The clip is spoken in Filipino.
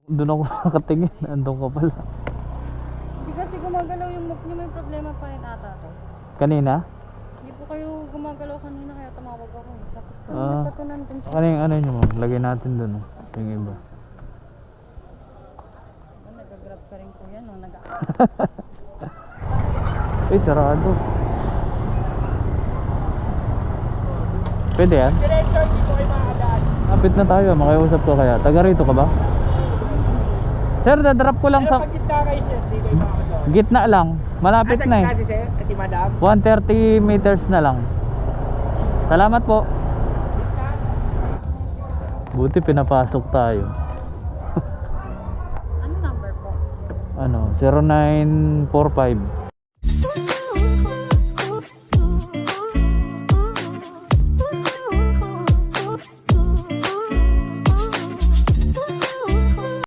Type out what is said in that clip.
Doon ako nakatingin. Andun ka pala. Hindi kasi gumagalaw yung map niyo, may problema pa rin ata to. Kanina? Hindi po kayo gumagalaw kanina kaya tumawag ako. Sakit ko. Ah. Nagpatunan din siya. Ano yung ano nyo ma'am? Lagay natin doon. Yung iba. Nag-grab ka rin po yan. No? Eh, sarado. Pwede yan? Diretso, dito kayo makakadaan. Kapit na tayo. Makiusap ko kaya. Taga rito ka ba? Sir, dadrop ko lang Pero sa pag gitna kayo sir, di kayo makakadaan. gitna lang. Malapit Asa na gitna eh. si sir? Si madam? 130 meters na lang. Salamat po. Buti pinapasok tayo. Ano number po? Ano, 0945